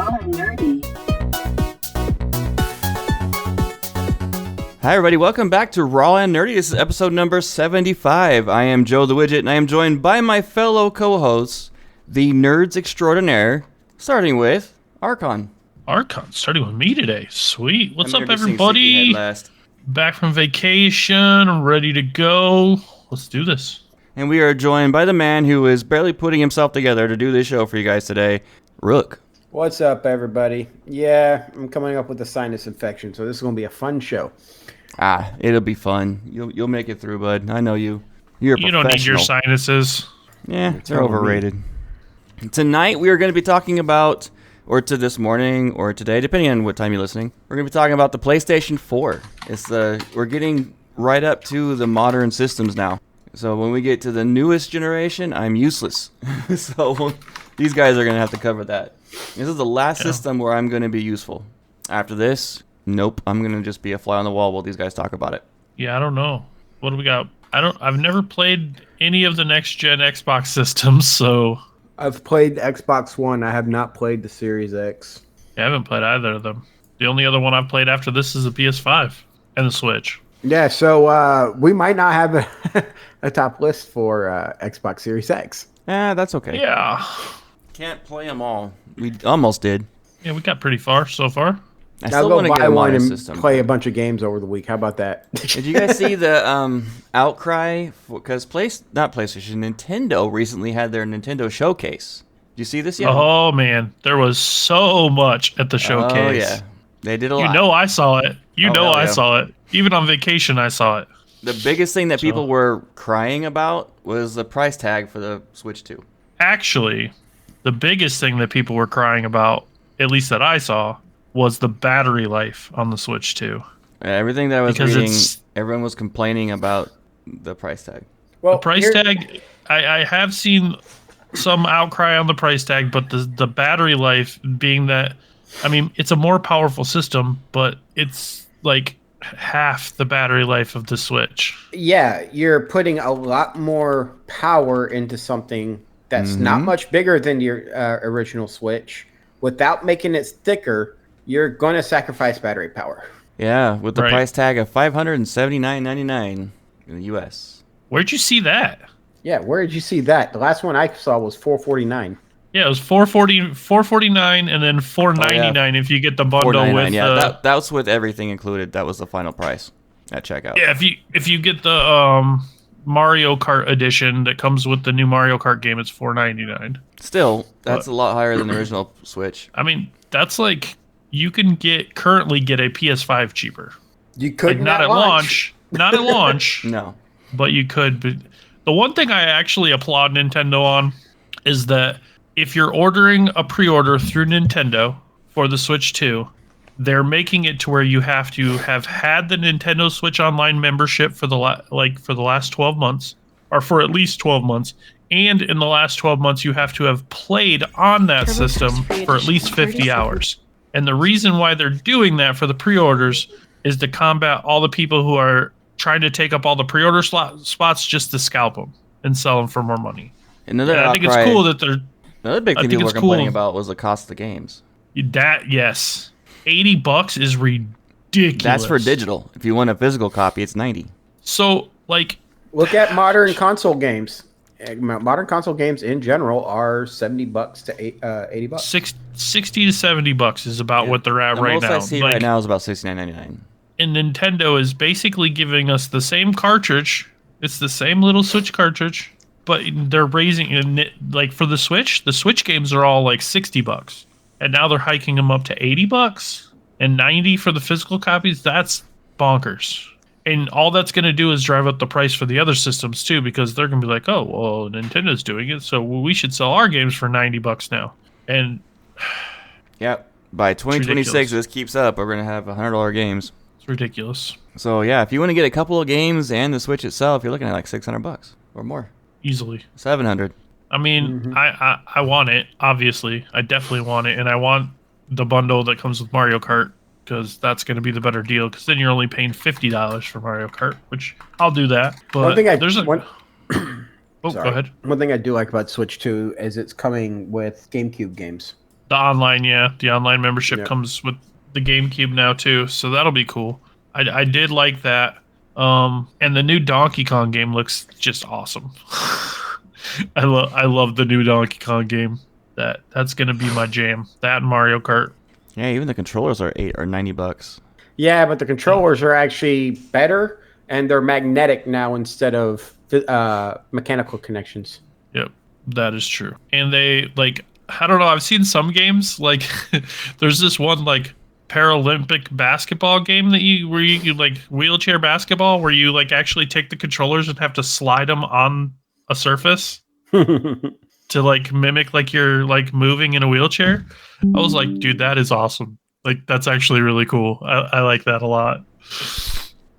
Raw and Nerdy. Hi everybody, welcome back to Raw and Nerdy. This is episode number 75. I am Joe the Widget, and I am joined by my fellow co-hosts, the nerds extraordinaire, starting with Archon. Archon, starting with me today. Sweet. What's I'm up, introducing everybody? Sleepyhead last. Back from vacation. I'm ready to go. Let's do this. And we are joined by the man who is barely putting himself together to do this show for you guys today, Rook. What's up, everybody? Yeah, I'm coming up with a sinus infection, so this is going to be a fun show. It'll be fun. You'll make it through, bud. I know you. You're a You don't need your sinuses. Yeah, they're overrated. Tonight we are going to be talking about, or to this morning, or today, depending on what time you're listening, we're going to be talking about the PlayStation 4. We're getting right up to the modern systems now. So when we get to the newest generation, I'm useless. So these guys are going to have to cover that. This is the last system where I'm going to be useful. After this, nope, I'm going to just be a fly on the wall while these guys talk about it. Yeah, I don't know. What do we got? I've never played any of the next gen Xbox systems, so I've played Xbox One. I have not played the Series X. I haven't played either of them. The only other one I've played after this is the PS5 and the Switch. Yeah, so we might not have a top list for Xbox Series X. That's okay. Yeah. Can't play them all. We almost did. Yeah, we got pretty far so far. I I'll still go want to buy get a one modern and system. play a bunch of games over the week. How about that? Did you guys see the outcry? Because Nintendo recently had their Nintendo showcase. Did you see this yet? Oh, man. There was so much at the showcase. Oh, yeah. They did a lot. You know I saw it. I yeah. saw it. Even on vacation, I saw it. The biggest thing that people were crying about was the price tag for the Switch 2. Actually, the biggest thing that people were crying about, at least that I saw, was the battery life on the Switch 2. Everything that I was Because reading, everyone was complaining about the price tag. Well, The price tag, I have seen some outcry on the price tag, but the battery life being that, I mean, it's a more powerful system, but it's like half the battery life of the Switch. Yeah, you're putting a lot more power into something that's not much bigger than your original Switch. Without making it thicker, you're going to sacrifice battery power. Yeah, with the Right. price tag of $579.99 in the U.S. Where'd you see that? Yeah, where did you see that? The last one I saw was $449. Yeah, it was $449 and then $499 if you get the bundle with. Yeah, that was with everything included. That was the final price at checkout. Yeah, if you get the Mario Kart edition that comes with the new Mario Kart game, it's $499. Still, that's a lot higher than the original Switch. I mean, that's like you can currently get a PS5 cheaper. You could Like, not at launch, not at launch, No. but you could. But the one thing I actually applaud Nintendo on is that if you're ordering a pre-order through Nintendo for the Switch 2, they're making it to where you have to have had the Nintendo Switch Online membership for the last 12 months, or for at least 12 months, and in the last 12 months you have to have played on that system for at least 50 hours. And the reason why they're doing that for the pre-orders is to combat all the people who are trying to take up all the pre-order spots just to scalp them and sell them for more money. Another And I think it's cool that they're Another big I thing think people were it's complaining cool. about was the cost of the games. yes, $80 is ridiculous. That's for digital. If you want a physical copy, it's $90. So like, Look at modern console games. Modern console games in general are $70 to $80. 60 to $70 is about what they're at The right most now. I see Like, right now is about $69.99. and Nintendo is basically giving us the same cartridge. It's the same little Switch cartridge, but they're raising it. Like for the Switch games are all like $60, and now they're hiking them up to $80 and $90 for the physical copies. That's bonkers. And all that's going to do is drive up the price for the other systems too, because they're going to be like, oh, well, Nintendo's doing it, so we should sell our games for $90 now. And Yep. By 2026, if ridiculous. this keeps up, we're going to have $100 games. it's ridiculous. So, yeah, if you want to get a couple of games and the Switch itself, you're looking at like $600 or more. Easily. $700. I mean, I want it, obviously. I definitely want it, and I want the bundle that comes with Mario Kart, because that's going to be the better deal, because then you're only paying $50 for Mario Kart, which I'll do that. But One thing go ahead. One thing I do like about Switch 2 is it's coming with GameCube games. The online, yeah. The online membership Yep. comes with the GameCube now, too. So that'll be cool. I did like that. And the new Donkey Kong game looks just awesome. I love the new Donkey Kong game. That's gonna be my jam. That and Mario Kart. Yeah, even the controllers are $90. Yeah, but the controllers are actually better, and they're magnetic now instead of mechanical connections. Yep, that is true. And they like, I don't know. I've seen some games like there's this one like Paralympic basketball game that where you like wheelchair basketball where you like actually take the controllers and have to slide them on a surface to like mimic like you're like moving in a wheelchair. I was like, dude, that is awesome. Like that's actually really cool. I like that a lot.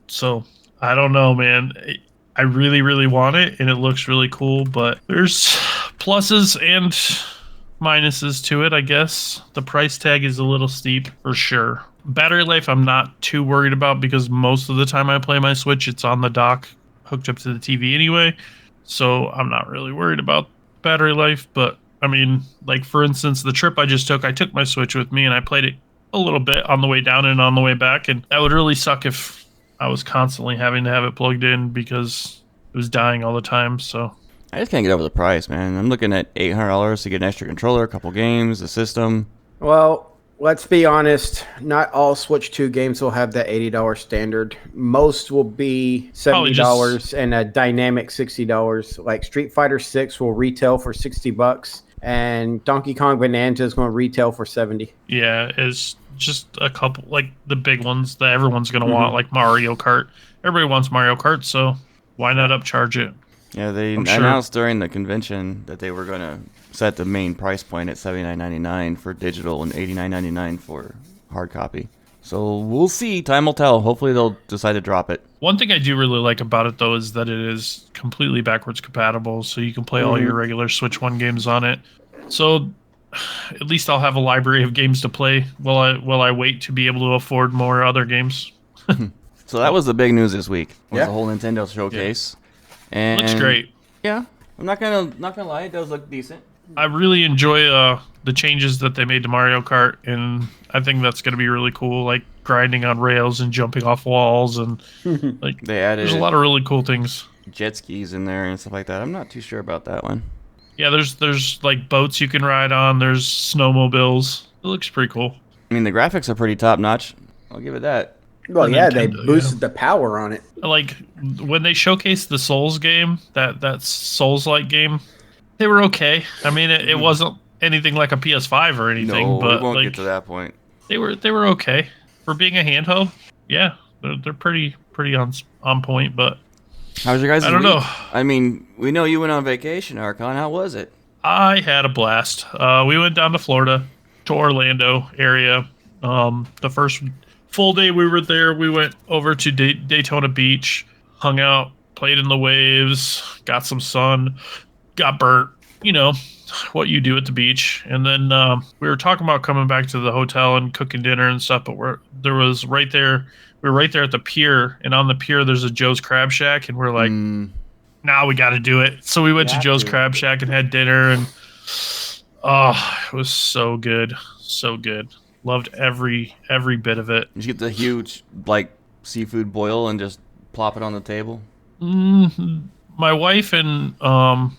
So I don't know, man. I really, really want it, and it looks really cool. But there's pluses and minuses to it, I guess. The price tag is a little steep for sure. Battery life, I'm not too worried about because most of the time I play my Switch, it's on the dock, hooked up to the TV anyway. So I'm not really worried about battery life. But I mean, like for instance, the trip I took my Switch with me and I played it a little bit on the way down and on the way back. And that would really suck if I was constantly having to have it plugged in because it was dying all the time. So I just can't get over the price, man. I'm looking at $800 to get an extra controller, a couple games, a system. Well, let's be honest. Not all Switch 2 games will have that $80 standard. Most will be $70 and a dynamic $60. Like Street Fighter 6 will retail for $60, and Donkey Kong Bonanza is going to retail for $70. Yeah, it's just a couple, like the big ones that everyone's going to want, like Mario Kart. Everybody wants Mario Kart, so why not upcharge it? Yeah, they announced during the convention that they were going to set the main price point at $79.99 for digital and $89.99 for hard copy. So we'll see. Time will tell. Hopefully they'll decide to drop it. One thing I do really like about it, though, is that it is completely backwards compatible, so you can play all your regular Switch 1 games on it. So at least I'll have a library of games to play while I wait to be able to afford more other games. So that was the big news this week. Was Yeah. the whole Nintendo showcase. And Looks great. Yeah, I'm not gonna lie, it does look decent. I really enjoy the changes that they made to Mario Kart, and I think that's going to be really cool, like grinding on rails and jumping off walls, and like They added there's a lot of really cool things. jet skis in there and stuff like that. I'm not too sure about that one. Yeah, there's like boats you can ride on. There's snowmobiles. It looks pretty cool. I mean, the graphics are pretty top notch. I'll give it that. Well, The yeah, they Nintendo, boosted the power on it. Like when they showcased the Souls game, that Souls-like game, they were okay. I mean, it wasn't anything like a PS5 or anything, No, but we won't like get to that point. they were okay for being a handheld. Yeah, they're pretty on point. But How was your guys' I don't week? know. I mean, we know you went on vacation, Archon. How was it? I had a blast. We went down to Florida, to Orlando area. The first full day we were there, we went over to Daytona Beach, hung out, played in the waves, got some sun, got burnt. You know what you do at the beach. And then we were talking about coming back to the hotel and cooking dinner and stuff. But we were right there at the pier, and on the pier there's a Joe's Crab Shack, and we're like, nah, we got to do it. So we went to Joe's Crab Shack and had dinner, and it was so good, so good. Loved every bit of it. Did you get the huge like seafood boil and just plop it on the table? My wife and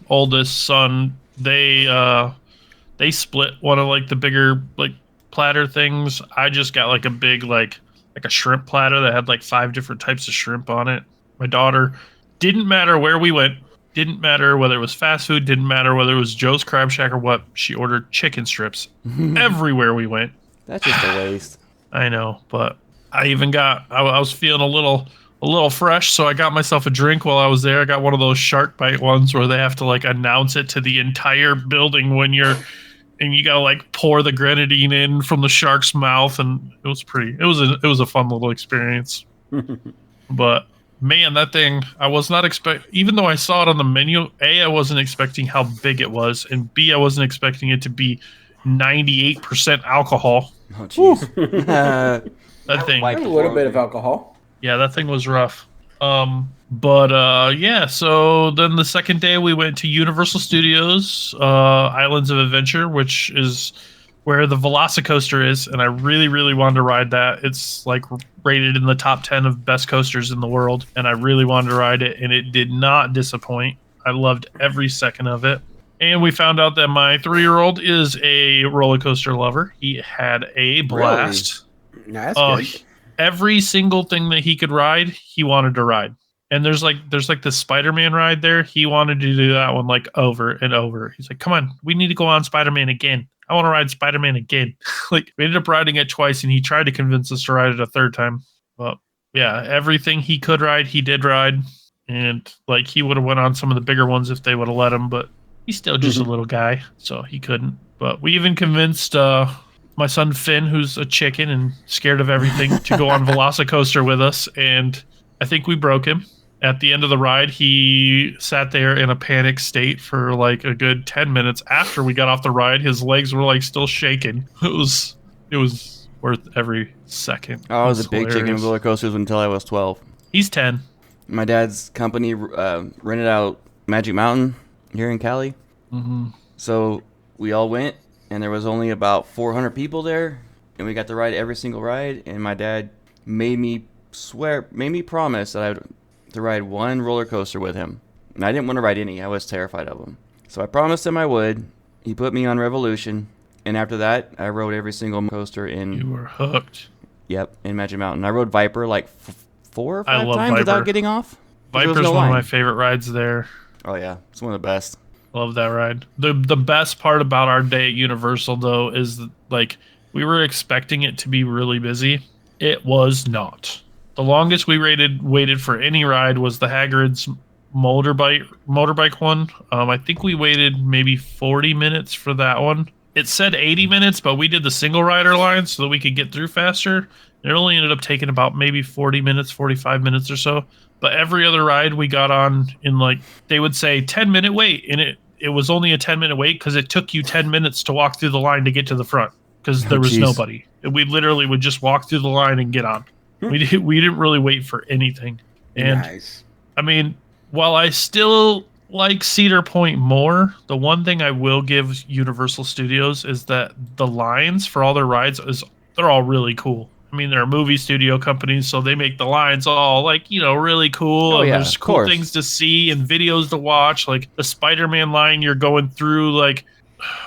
oldest son, they split one of like the bigger like platter things. I just got like a big like a shrimp platter that had like 5 different types of shrimp on it. My daughter, didn't matter where we went, didn't matter whether it was fast food, didn't matter whether it was Joe's Crab Shack or what, she ordered chicken strips everywhere we went. That's just a waste. I know, but I even I was feeling a little fresh, so I got myself a drink while I was there. I got one of those shark bite ones where they have to like announce it to the entire building and you gotta like pour the grenadine in from the shark's mouth, and it was a fun little experience. But man, that thing, I was not even though I saw it on the menu, A, I wasn't expecting how big it was, and B, I wasn't expecting it to be 98% alcohol. Oh jeez. That thing. A little bit of alcohol. Yeah, that thing was rough. Yeah, so then the second day we went to Universal Studios, Islands of Adventure, which is where the Velocicoaster is, and I really, really wanted to ride that. It's like rated in the top 10 of best coasters in the world, and I really wanted to ride it, and it did not disappoint. I loved every second of it. And we found out that my 3-year-old is a roller coaster lover. He had a blast. Really? That's good. Every single thing that he could ride, he wanted to ride. And there's like the Spider-Man ride there. He wanted to do that one like over and over. He's like, come on, we need to go on Spider-Man again. I want to ride Spider-Man again. Like, we ended up riding it twice, and he tried to convince us to ride it a third time. But yeah, everything he could ride, he did ride. And like, he would have went on some of the bigger ones if they would have let him, but he's still just a little guy, so he couldn't. But we even convinced my son Finn, who's a chicken and scared of everything, to go on Velocicoaster with us, and I think we broke him. At the end of the ride, he sat there in a panic state for like a good 10 minutes after we got off the ride. His legs were like still shaking. It was worth every second. I was a big chicken roller coasters until I was 12. He's 10. My dad's company rented out Magic Mountain here in Cali. Mm-hmm. So we all went, and there was only about 400 people there, and we got to ride every single ride. And my dad made me promise that I would to ride one roller coaster with him. And I didn't want to ride any. I was terrified of them. So I promised him I would. He put me on Revolution, and after that, I rode every single coaster in. You were hooked. Yep, in Magic Mountain. I rode Viper like 4 or 5 times Viper. without getting off. Viper's one of my favorite rides there. Oh yeah, it's one of the best. Love that ride. The best part about our day at Universal, though, is that, like, we were expecting it to be really busy. It was not. The longest we waited for any ride was the Hagrid's motorbike one. I think we waited maybe 40 minutes for that one. It said 80 minutes, but we did the single rider line so that we could get through faster. It only ended up taking about maybe 40 minutes, 45 minutes or so. But every other ride we got on in, like, they would say 10-minute wait, and it was only a 10-minute wait because it took you 10 minutes to walk through the line to get to the front because there was nobody. We literally would just walk through the line and get on. We didn't really wait for anything. And nice. I mean, while I still like Cedar Point more, the one thing I will give Universal Studios is that the lines for all their rides they're all really cool. I mean, they're movie studio companies, so they make the lines all, like, you know, really cool. Oh, and yeah, there's cool things to see and videos to watch. Like the Spider-Man line, you're going through, like,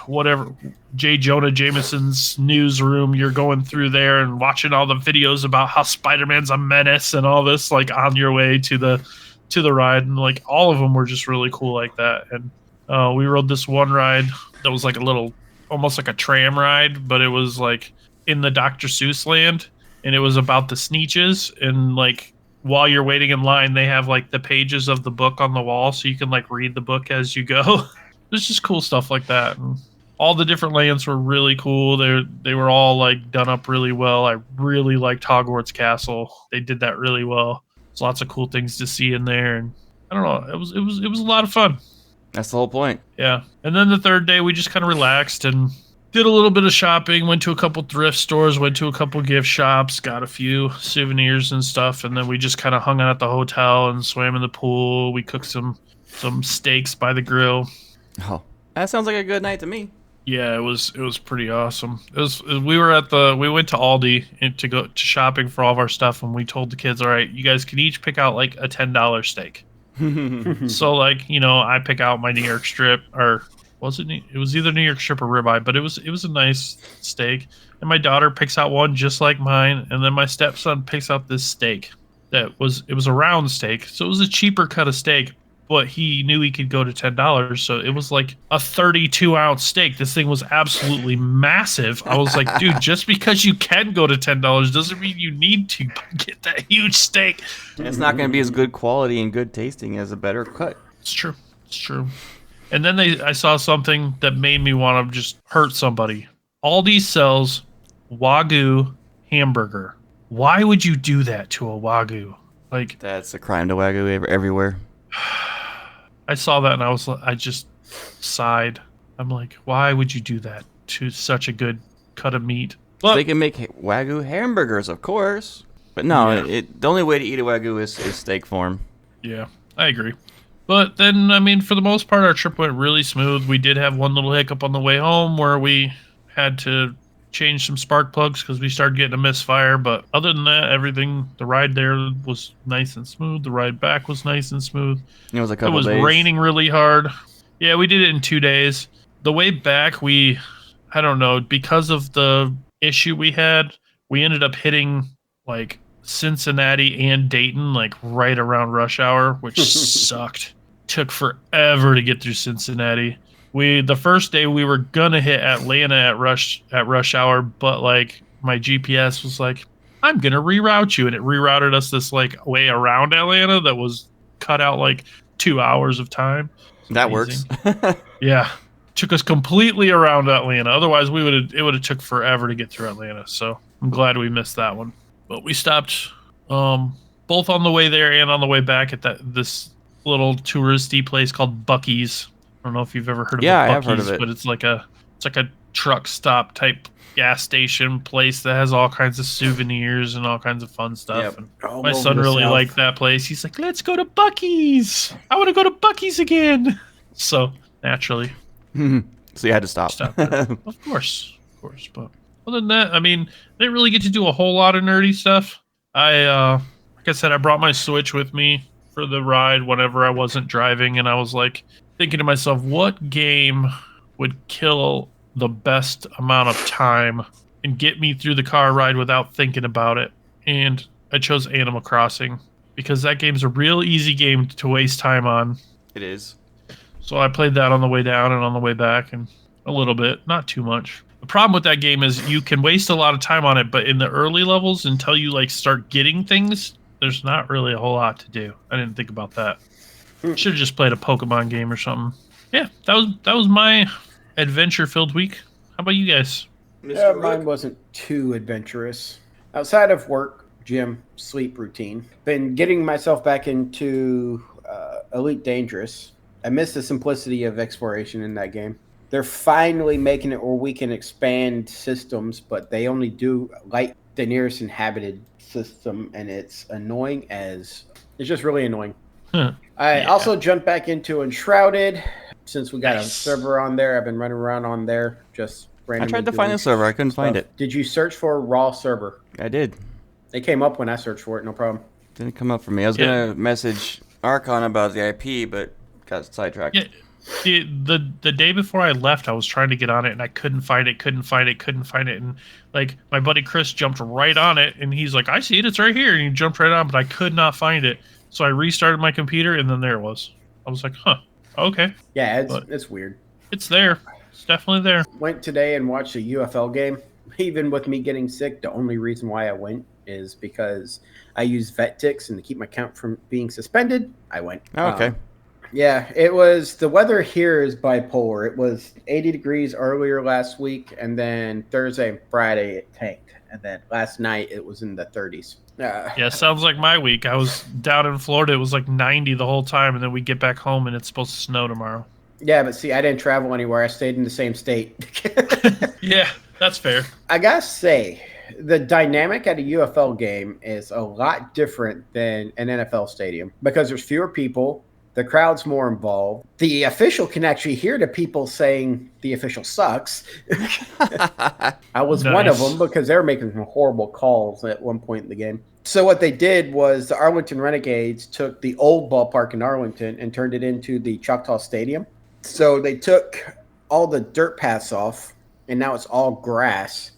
whatever, J. Jonah Jameson's newsroom. You're going through there and watching all the videos about how Spider-Man's a menace and all this, like, on your way to the ride. And, like, all of them were just really cool like that. And we rode this one ride that was like a little, almost like a tram ride, but it was like in the Dr. Seuss land. And it was about the Sneetches, and like while you're waiting in line, they have like the pages of the book on the wall, so you can like read the book as you go. There's just cool stuff like that. And all the different lands were really cool. They were all like done up really well. I really liked Hogwarts Castle. They did that really well. There's lots of cool things to see in there, and I don't know. It was a lot of fun. That's the whole point. Yeah. And then the third day, we just kind of relaxed and did a little bit of shopping, went to a couple thrift stores, went to a couple gift shops, got a few souvenirs and stuff, and then we just kind of hung out at the hotel and swam in the pool. We cooked some steaks by the grill. Oh, that sounds like a good night to me. Yeah, it was pretty awesome. We went to Aldi and to go to shopping for all of our stuff, and we told the kids, all right, you guys can each pick out like a $10 steak. So, like, you know, I pick out my New York strip, or it was either New York strip or ribeye, but it was a nice steak. And my daughter picks out one just like mine, and then my stepson picks out this steak it was a round steak, so it was a cheaper cut of steak, but he knew he could go to $10, so it was like a 32-ounce steak. This thing was absolutely massive. I was like, dude, just because you can go to $10 doesn't mean you need to get that huge steak. It's not going to be as good quality and good tasting as a better cut. It's true. And then I saw something that made me want to just hurt somebody. Aldi sells Wagyu hamburger. Why would you do that to a Wagyu? Like, that's a crime to Wagyu everywhere. I saw that and I just sighed. I'm like, why would you do that to such a good cut of meat? But they can make Wagyu hamburgers, of course. But no, yeah. The only way to eat a Wagyu is steak form. Yeah, I agree. But then, I mean, for the most part, our trip went really smooth. We did have one little hiccup on the way home where we had to change some spark plugs because we started getting a misfire. But other than that, everything, the ride there was nice and smooth. The ride back was nice and smooth. It was a couple days. Raining really hard. Yeah, we did it in 2 days. The way back, I don't know, because of the issue we had, we ended up hitting like Cincinnati and Dayton like right around rush hour, which sucked. Took forever to get through Cincinnati. The first day we were gonna hit Atlanta at rush hour, but like my GPS was like, I'm gonna reroute you, and it rerouted us this like way around Atlanta that was cut out like 2 hours of time. That works. Yeah. Took us completely around Atlanta. Otherwise, it would have took forever to get through Atlanta. So I'm glad we missed that one. But we stopped both on the way there and on the way back at this little touristy place called Buc-ee's. I don't know if you've ever heard of Yeah, Buc-ee's, I have heard of it. But it's like a truck stop type gas station place that has all kinds of souvenirs and all kinds of fun stuff. Yep. And my son really liked that place. He's like, let's go to Buc-ee's. I want to go to Buc-ee's again. So naturally. So you had to stop. Of course. But other than that, I mean, I didn't really get to do a whole lot of nerdy stuff. Like I said, I brought my Switch with me for the ride whenever I wasn't driving, and I was like thinking to myself, what game would kill the best amount of time and get me through the car ride without thinking about it? And I chose Animal Crossing because that game's a real easy game to waste time on. It is. So I played that on the way down and on the way back, and a little bit, not too much. The problem with that game is you can waste a lot of time on it, but in the early levels, until you like start getting things, there's not really a whole lot to do. I didn't think about that. Should have just played a Pokemon game or something. Yeah, that was my adventure-filled week. How about you guys? Yeah, mine wasn't too adventurous. Outside of work, gym, sleep routine, been getting myself back into Elite Dangerous. I miss the simplicity of exploration in that game. They're finally making it where we can expand systems, but they only do like the nearest inhabited system, and it's annoying it's just really annoying. I also jumped back into Enshrouded since we got a server on there. I've been running around on there just randomly. I tried to find the server. I couldn't find it. Did you search for a raw server? I did. It came up when I searched for it, no problem. Didn't come up for me. I was going to message Archon about the IP, but got sidetracked. Yeah. The day before I left, I was trying to get on it, and I couldn't find it. And like my buddy Chris jumped right on it, and he's like, I see it. It's right here. And he jumped right on, but I could not find it. So I restarted my computer, and then there it was. I was like, huh, okay. Yeah, it's weird. It's there. It's definitely there. Went today and watched a UFL game. Even with me getting sick, the only reason why I went is because I use vet ticks, and to keep my count from being suspended, I went. Oh, okay. Yeah, the weather here is bipolar. It was 80 degrees earlier last week, and then Thursday and Friday it tanked. And then last night it was in the 30s. Yeah, sounds like my week. I was down in Florida. It was like 90 the whole time, and then we get back home, and it's supposed to snow tomorrow. Yeah, but see, I didn't travel anywhere. I stayed in the same state. Yeah, that's fair. I gotta say, the dynamic at a UFL game is a lot different than an NFL stadium because there's fewer people. The crowd's more involved. The official can actually hear the people saying the official sucks. I was one of them because they were making some horrible calls at one point in the game. So what they did was the Arlington Renegades took the old ballpark in Arlington and turned it into the Choctaw Stadium. So they took all the dirt paths off, and now it's all grass.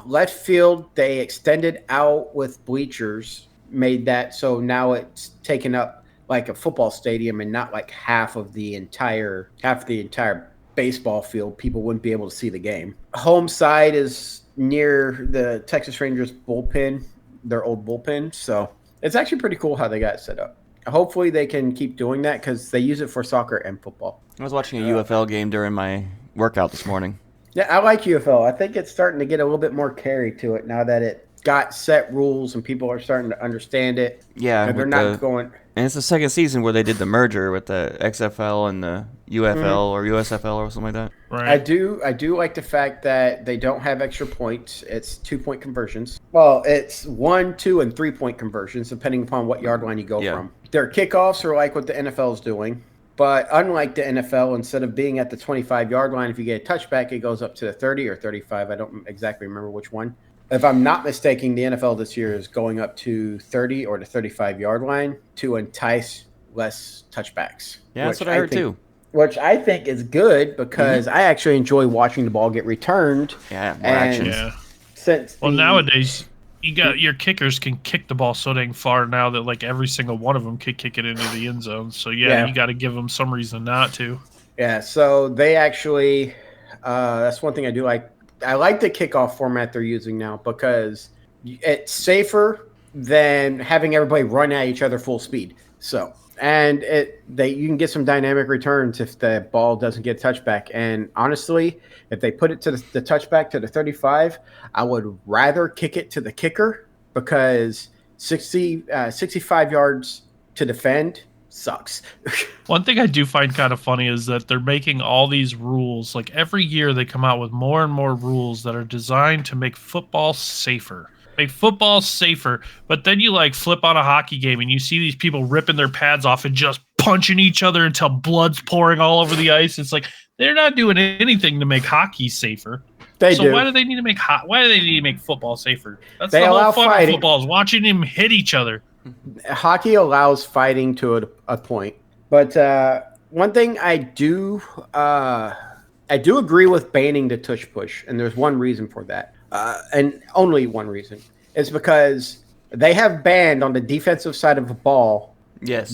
Left field, they extended out with bleachers, made that so now it's taken up like a football stadium and not like half the entire baseball field. People wouldn't be able to see the game. Home side is near the Texas Rangers bullpen, their old bullpen. So it's actually pretty cool how they got it set up. Hopefully they can keep doing that because they use it for soccer and football. I was watching a UFL game during my workout this morning. Yeah, I like UFL. I think it's starting to get a little bit more carry to it now that it got set rules and people are starting to understand it. Yeah, and they're not going. And it's the second season where they did the merger with the XFL and the UFL or USFL or something like that. Right. I do like the fact that they don't have extra points. It's 2-point conversions. Well, it's 1, 2, and 3-point conversions depending upon what yard line you go from. Their kickoffs are like what the NFL is doing. But unlike the NFL, instead of being at the 25-yard line, if you get a touchback, it goes up to the 30 or 35. I don't exactly remember which one. If I'm not mistaken, the NFL this year is going up to 30 or the 35-yard line to entice less touchbacks. Yeah, that's what I heard too. Which I think is good because I actually enjoy watching the ball get returned. Yeah, more action. Yeah. Nowadays, your kickers can kick the ball so dang far now that like every single one of them could kick it into the end zone. So you got to give them some reason not to. Yeah, so they actually that's one thing I do like. I like the kickoff format they're using now because it's safer than having everybody run at each other full speed. So, and you can get some dynamic returns if the ball doesn't get touchback. And honestly, if they put it to the touchback to the 35, I would rather kick it to the kicker because 65 yards to defend sucks. One thing I do find kind of funny is that they're making all these rules. Like every year they come out with more and more rules that are designed to make football safer. But then you like flip on a hockey game and you see these people ripping their pads off and just punching each other until blood's pouring all over the ice. It's like they're not doing anything to make hockey safer. So why do they need to make football safer? That's the whole fun of football is watching them hit each other. Hockey allows fighting to a point, but one thing I do agree with banning the tush push, and there's one reason for that, and only one reason. It's because they have banned on the defensive side of a ball,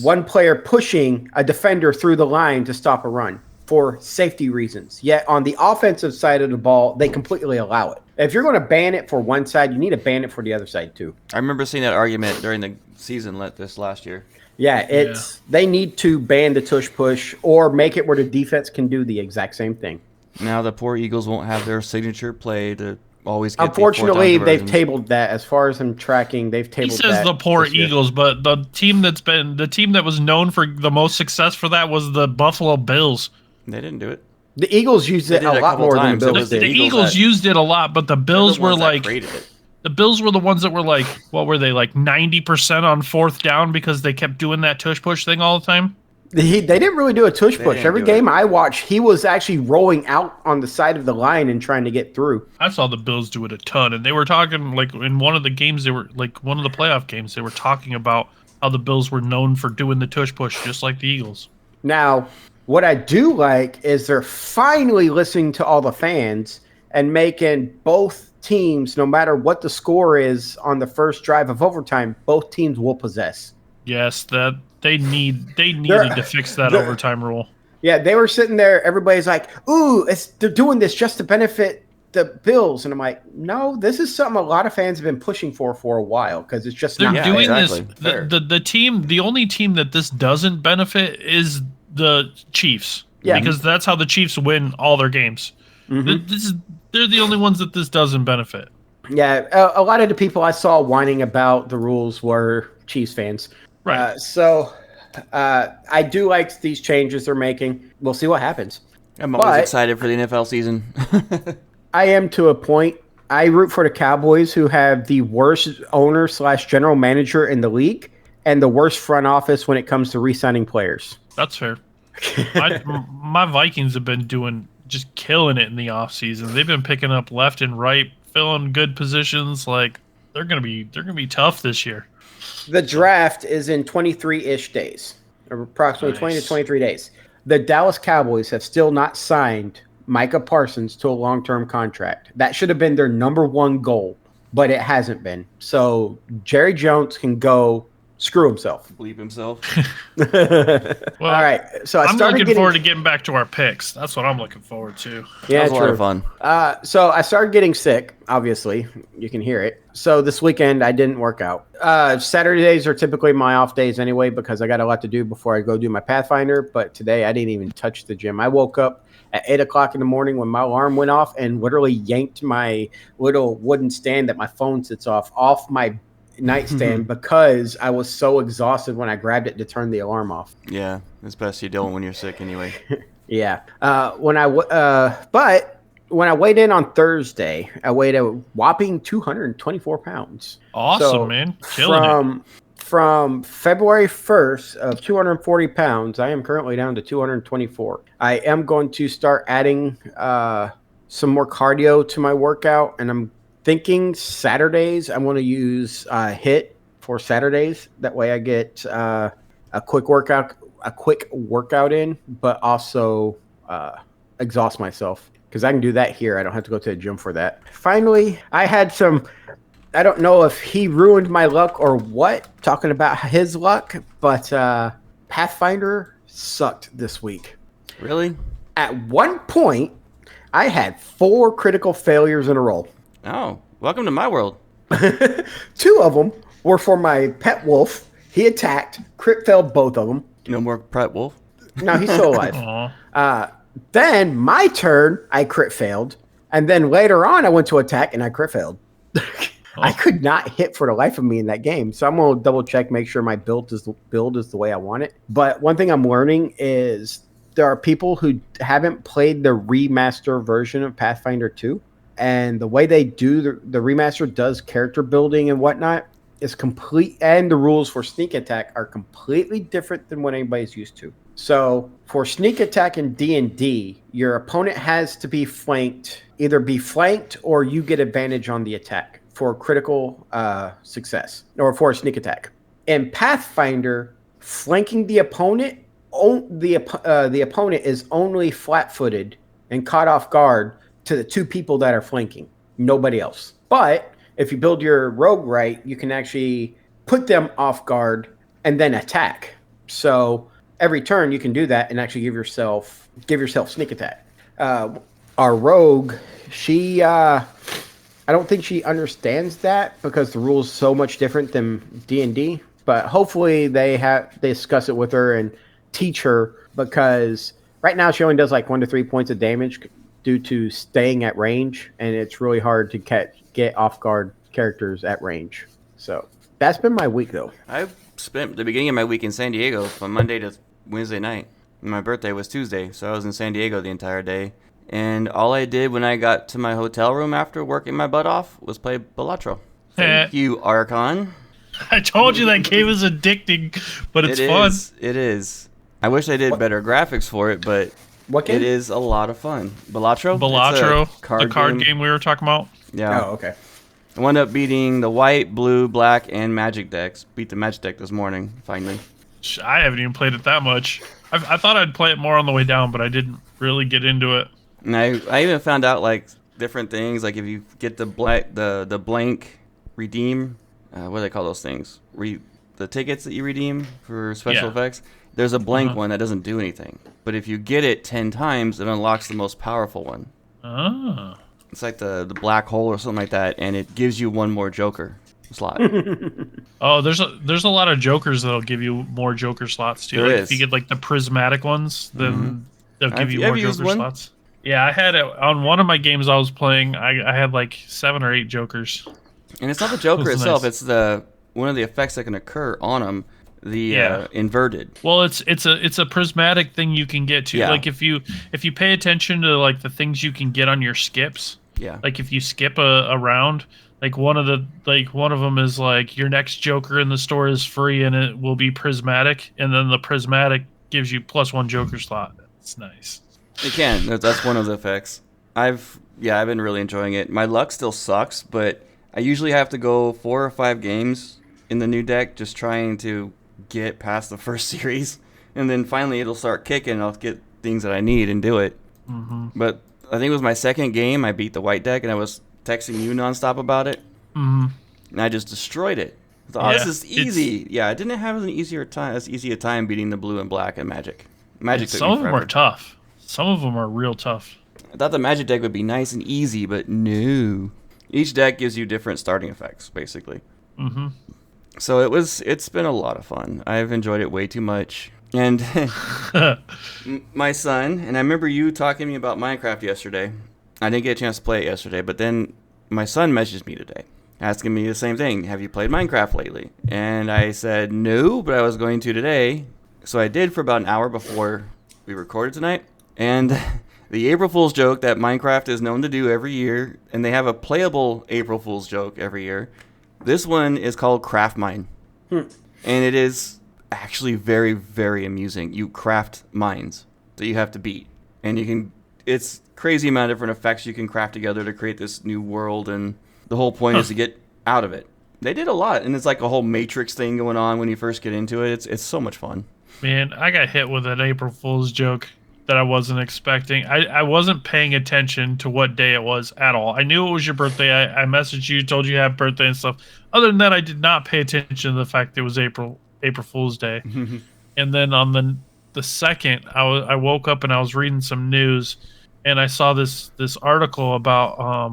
one player pushing a defender through the line to stop a run for safety reasons. Yet on the offensive side of the ball, they completely allow it. If you're going to ban it for one side, you need to ban it for the other side too. I remember seeing that argument during the season this last year. Yeah, they need to ban the tush push or make it where the defense can do the exact same thing. Now the poor Eagles won't have their signature play to always get Unfortunately, they've tabled that. As far as I'm tracking, they've tabled that. He says the poor Eagles, but the team that was known for the most success for that was the Buffalo Bills. They didn't do it. The Eagles used it a lot more than the Bills did. The Eagles used it a lot, but the Bills were like the Bills were the ones that were like, what were they, like 90% on fourth down because they kept doing that tush push thing all the time? They didn't really do a tush push. Every game I watched, he was actually rolling out on the side of the line and trying to get through. I saw the Bills do it a ton, and they were talking like in one of the games, they were like one of the playoff games, they were talking about how the Bills were known for doing the tush push just like the Eagles. Now, what I do like is they're finally listening to all the fans and making both teams, no matter what the score is on the first drive of overtime, both teams will possess. Yes, that they needed to fix that overtime rule. Yeah, they were sitting there. Everybody's like, "Ooh, they're doing this just to benefit the Bills," and I'm like, "No, this is something a lot of fans have been pushing for a while because it's just they're doing this." The only team that this doesn't benefit is the Chiefs, because that's how the Chiefs win all their games. Mm-hmm. They're the only ones that this doesn't benefit. Yeah, a lot of the people I saw whining about the rules were Chiefs fans. Right. So I do like these changes they're making. We'll see what happens. I'm always excited for the NFL season. I am to a point. I root for the Cowboys, who have the worst owner/general manager in the league and the worst front office when it comes to re-signing players. That's fair. My Vikings have been just killing it in the offseason. They've been picking up left and right, filling good positions. Like they're gonna be tough this year. The draft is in 23-ish days, approximately 20 to 23 days. The Dallas Cowboys have still not signed Micah Parsons to a long-term contract. That should have been their number one goal, but it hasn't been. So Jerry Jones can go screw himself. Bleep himself. Well, all right. So I'm looking forward to getting back to our picks. That's what I'm looking forward to. Yeah, that was a lot of fun. So I started getting sick. Obviously, you can hear it. So this weekend I didn't work out. Saturdays are typically my off days anyway because I got a lot to do before I go do my Pathfinder. But today I didn't even touch the gym. I woke up at 8 o'clock in the morning when my alarm went off and literally yanked my little wooden stand that my phone sits off my nightstand because I was so exhausted when I grabbed it to turn the alarm off. Yeah, it's best you don't when you're sick anyway. Yeah. But when I weighed in on Thursday, I weighed a whopping 224 pounds. Awesome, man. Killing it. from February 1st of 240 pounds, I am currently down to 224. I am going to start adding some more cardio to my workout, and I'm thinking Saturdays I'm going to use HIIT for Saturdays. That way I get a quick workout in, but also exhaust myself, because I can do that here. I don't have to go to the gym for that. Finally, I had some, I don't know if he ruined my luck or what, talking about his luck, but Pathfinder sucked this week. Really? At one point, I had 4 critical failures in a row. Oh, welcome to my world. 2 of them were for my pet wolf. He attacked, crit failed both of them. No more pet wolf? No, he's still alive. Then my turn, I crit failed. And then later on, I went to attack and I crit failed. I could not hit for the life of me in that game. So I'm going to double check, make sure my build is the way I want it. But one thing I'm learning is there are people who haven't played the remaster version of Pathfinder 2. And the way they do the remaster does character building and whatnot is complete. And the rules for sneak attack are completely different than what anybody's used to. So for sneak attack in D&D, your opponent has to be flanked, either be flanked or you get advantage on the attack for critical success or for a sneak attack. In Pathfinder, flanking the opponent, the opponent is only flat-footed and caught off guard to the 2 people that are flanking, nobody else. But if you build your rogue right, you can actually put them off guard and then attack. So every turn you can do that and actually give yourself sneak attack. Our rogue, she I don't think she understands that because the rules so much different than D&D. But hopefully they discuss it with her and teach her, because right now she only does like 1 to 3 points of damage due to staying at range, and it's really hard to get off guard characters at range. So that's been my week though. I spent the beginning of my week in San Diego from Monday to Wednesday night. My birthday was Tuesday, so I was in San Diego the entire day. And all I did when I got to my hotel room after working my butt off was play Balatro. Thank you, Archon. I told you that game is addicting, but it's fun. It is. I wish I did better graphics for it, but what game? It is a lot of fun. Balatro, the card game we were talking about. Yeah. Oh, okay. I wound up beating the white, blue, black, and magic decks. Beat the magic deck this morning, finally. I haven't even played it that much. I thought I'd play it more on the way down, but I didn't really get into it. And I even found out like different things, like if you get the blank redeem, what do they call those things? The tickets that you redeem for special effects. There's a blank one that doesn't do anything, but if you get it 10 times, it unlocks the most powerful one. Oh. It's like the black hole or something like that, and it gives you one more Joker slot. Oh, there's a lot of Jokers that'll give you more Joker slots too. Like if you get like the prismatic ones, then they'll give you more Joker slots. Yeah, I had it on one of my games I was playing. I had like 7 or 8 Jokers. And it's not the Joker itself; nice. it's one of the effects that can occur on them. Inverted. Well, it's a prismatic thing you can get to. Yeah. Like if you pay attention to like the things you can get on your skips. Yeah. Like if you skip a round, like one of them is like your next Joker in the store is free and it will be prismatic, and then the prismatic gives you +1 Joker slot. It's nice. It can. That's one of the effects. I've been really enjoying it. My luck still sucks, but I usually have to go 4 or 5 games in the new deck just trying to get past the first series, and then finally it'll start kicking and I'll get things that I need and do it. But I think it was my second game I beat the white deck, and I was texting you nonstop about it, and I just destroyed it. I thought, this is easy. I didn't have as easy a time beating the blue and black and magic took me some of them forever. are tough. Some of them are real tough. I thought the magic deck would be nice and easy, but no. Each deck gives you different starting effects, basically. So it's been a lot of fun. I've enjoyed it way too much. And my son, and I remember you talking to me about Minecraft yesterday. I didn't get a chance to play it yesterday, but then my son messaged me today, asking me the same thing. Have you played Minecraft lately? And I said no, but I was going to today. So I did for about an hour before we recorded tonight. And the April Fool's joke that Minecraft is known to do every year, and they have a playable April Fool's joke every year. This one is called Craft Mine. And it is actually very, very amusing. You craft mines that you have to beat. And you can, it's crazy amount of different effects you can craft together to create this new world. And the whole point is to get out of it. They did a lot. And it's like a whole Matrix thing going on when you first get into it. It's so much fun. Man, I got hit with an April Fool's joke that I wasn't expecting. I wasn't paying attention to what day it was at all. I knew it was your birthday. I messaged you, told you happy birthday and stuff. Other than that, I did not pay attention to the fact it was April Fool's Day. And then on the second, I woke up and I was reading some news, and I saw this article about